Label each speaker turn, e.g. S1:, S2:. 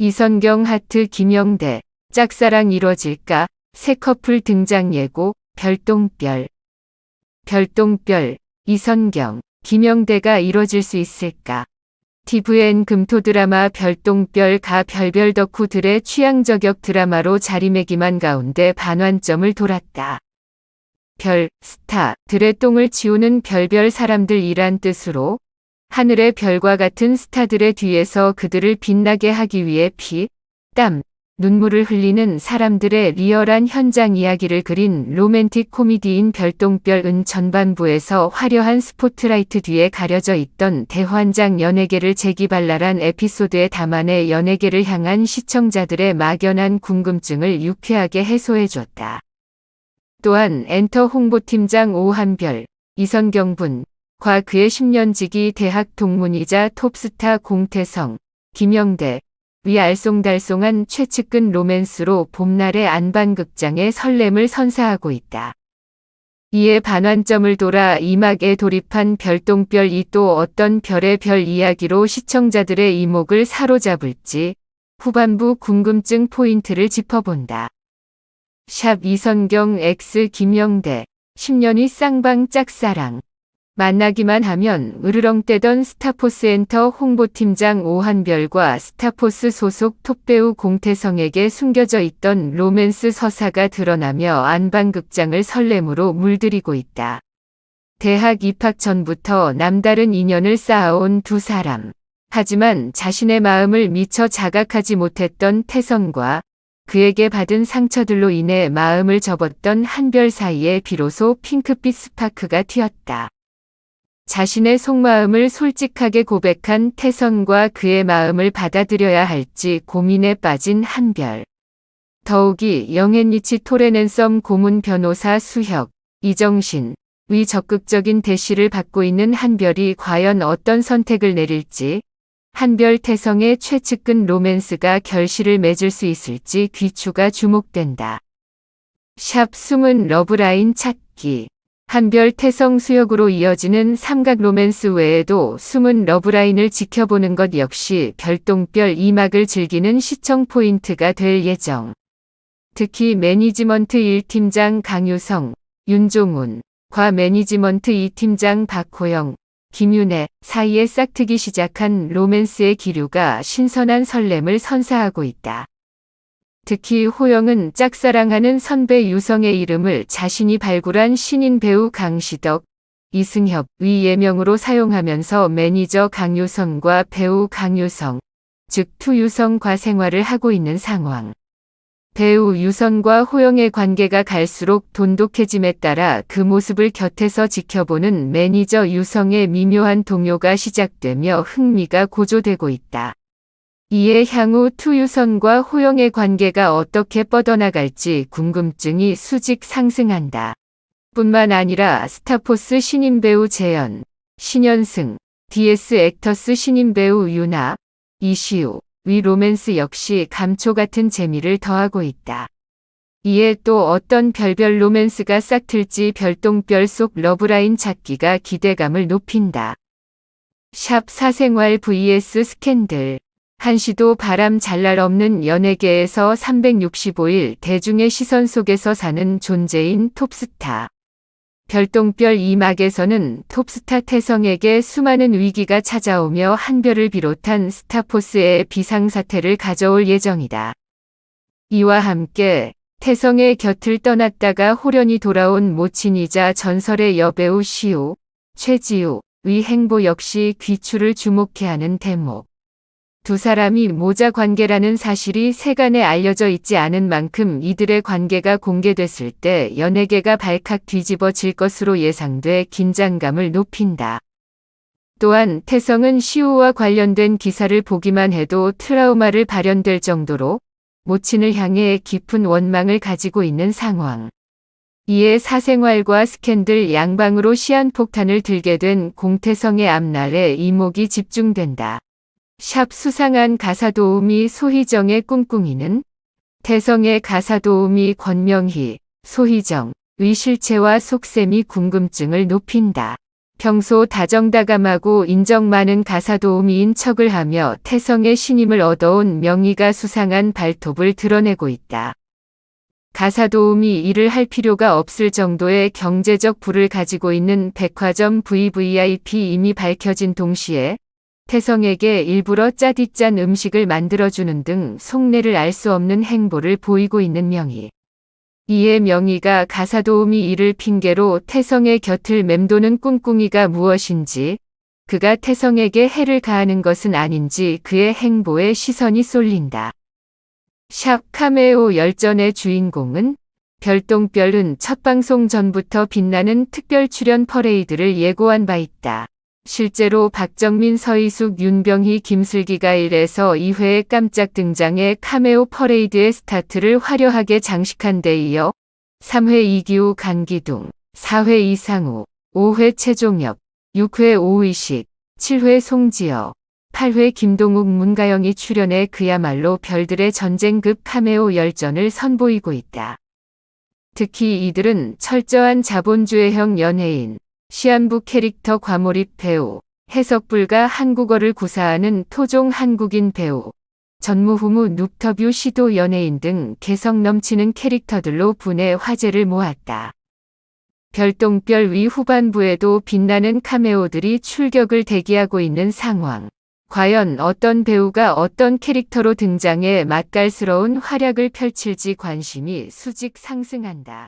S1: 이선경 하트 김영대 짝사랑 이뤄질까? 새 커플 등장 예고. 별똥별 이선경 김영대가 이뤄질 수 있을까? TVN 금토 드라마 별똥별가 별별 덕후들의 취향 저격 드라마로 자리매김한 가운데 반환점을 돌았다. 별, 스타들의 똥을 치우는 별별 사람들이란 뜻으로 하늘의 별과 같은 스타들의 뒤에서 그들을 빛나게 하기 위해 피, 땀, 눈물을 흘리는 사람들의 리얼한 현장 이야기를 그린 로맨틱 코미디인 별똥별은 전반부에서 화려한 스포트라이트 뒤에 가려져 있던 대환장 연예계를 재기발랄한 에피소드에 담아내 연예계를 향한 시청자들의 막연한 궁금증을 유쾌하게 해소해줬다. 또한 엔터 홍보팀장 오한별, 이선경 분과 그의 10년지기 대학 동문이자 톱스타 공태성, 김영대, 위 알쏭달쏭한 최측근 로맨스로 봄날의 안반극장의 설렘을 선사하고 있다. 이에 반환점을 돌아 2막에 돌입한 별똥별이 또 어떤 별의 별 이야기로 시청자들의 이목을 사로잡을지 후반부 궁금증 포인트를 짚어본다. 샵 이선경 x 김영대 10년이 쌍방 짝사랑 만나기만 하면 으르렁대던 스타포스 엔터 홍보팀장 오한별과 스타포스 소속 톱배우 공태성에게 숨겨져 있던 로맨스 서사가 드러나며 안방극장을 설렘으로 물들이고 있다. 대학 입학 전부터 남다른 인연을 쌓아온 두 사람. 하지만 자신의 마음을 미처 자각하지 못했던 태성과 그에게 받은 상처들로 인해 마음을 접었던 한별 사이에 비로소 핑크빛 스파크가 튀었다. 자신의 속마음을 솔직하게 고백한 태성과 그의 마음을 받아들여야 할지 고민에 빠진 한별. 더욱이 영앤리치 토레넨썸 고문 변호사 수혁, 이정신, 위 적극적인 대시를 받고 있는 한별이 과연 어떤 선택을 내릴지, 한별 태성의 최측근 로맨스가 결실을 맺을 수 있을지 귀추가 주목된다. 샵 숨은 러브라인 찾기. 한별 태성 수혁으로 이어지는 삼각 로맨스 외에도 숨은 러브라인을 지켜보는 것 역시 별똥별 2막을 즐기는 시청 포인트가 될 예정. 특히 매니지먼트 1팀장 강유성, 윤종훈과 매니지먼트 2팀장 박호영, 김윤혜 사이에 싹트기 시작한 로맨스의 기류가 신선한 설렘을 선사하고 있다. 특히 호영은 짝사랑하는 선배 유성의 이름을 자신이 발굴한 신인 배우 강시덕, 이승협 위 예명으로 사용하면서 매니저 강유성과 배우 강유성, 즉 투유성과 생활을 하고 있는 상황. 배우 유성과 호영의 관계가 갈수록 돈독해짐에 따라 그 모습을 곁에서 지켜보는 매니저 유성의 미묘한 동요가 시작되며 흥미가 고조되고 있다. 이에 향후 투유성과 호영의 관계가 어떻게 뻗어나갈지 궁금증이 수직 상승한다. 뿐만 아니라 스타포스 신인 배우 재현, 신현승, DS 액터스 신인 배우 유나, 이시우, 위 로맨스 역시 감초 같은 재미를 더하고 있다. 이에 또 어떤 별별 로맨스가 싹틀지 별똥별 속 러브라인 찾기가 기대감을 높인다. 샵 사생활 vs 스캔들. 한시도 바람 잘 날 없는 연예계에서 365일 대중의 시선 속에서 사는 존재인 톱스타. 별똥별 2막에서는 톱스타 태성에게 수많은 위기가 찾아오며 한별을 비롯한 스타포스의 비상사태를 가져올 예정이다. 이와 함께 태성의 곁을 떠났다가 호련히 돌아온 모친이자 전설의 여배우 시우, 최지우, 위 행보 역시 귀추를 주목해 하는 대목. 두 사람이 모자 관계라는 사실이 세간에 알려져 있지 않은 만큼 이들의 관계가 공개됐을 때 연예계가 발칵 뒤집어질 것으로 예상돼 긴장감을 높인다. 또한 태성은 시우와 관련된 기사를 보기만 해도 트라우마를 발현될 정도로 모친을 향해 깊은 원망을 가지고 있는 상황. 이에 사생활과 스캔들 양방으로 시한폭탄을 들게 된 공태성의 앞날에 이목이 집중된다. 샵 수상한 가사도우미 소희정의 꿍꿍이는 태성의 가사도우미 권명희, 소희정, 의 실체와 속셈이 궁금증을 높인다. 평소 다정다감하고 인정 많은 가사도우미인 척을 하며 태성의 신임을 얻어온 명의가 수상한 발톱을 드러내고 있다. 가사도우미 일을 할 필요가 없을 정도의 경제적 부를 가지고 있는 백화점 VVIP 이미 밝혀진 동시에 태성에게 일부러 짜디짠 음식을 만들어주는 등 속내를 알 수 없는 행보를 보이고 있는 명의. 이에 명의가 가사도우미 일을 핑계로 태성의 곁을 맴도는 꿍꿍이가 무엇인지, 그가 태성에게 해를 가하는 것은 아닌지 그의 행보에 시선이 쏠린다. 샵 카메오 열전의 주인공은 별똥별은 첫 방송 전부터 빛나는 특별 출연 퍼레이드를 예고한 바 있다. 실제로 박정민, 서희숙, 윤병희, 김슬기가 1에서 2회의 깜짝 등장해 카메오 퍼레이드의 스타트를 화려하게 장식한 데 이어 3회 이기우, 강기둥, 4회 이상우, 5회 최종엽, 6회 오의식, 7회 송지여, 8회 김동욱, 문가영이 출연해 그야말로 별들의 전쟁급 카메오 열전을 선보이고 있다. 특히 이들은 철저한 자본주의형 연예인, 시한부 캐릭터 과몰입 배우, 해석불가 한국어를 구사하는 토종 한국인 배우, 전무후무 눕터뷰 시도 연예인 등 개성 넘치는 캐릭터들로 분해 화제를 모았다. 별똥별 위 후반부에도 빛나는 카메오들이 출격을 대기하고 있는 상황. 과연 어떤 배우가 어떤 캐릭터로 등장해 맛깔스러운 활약을 펼칠지 관심이 수직 상승한다.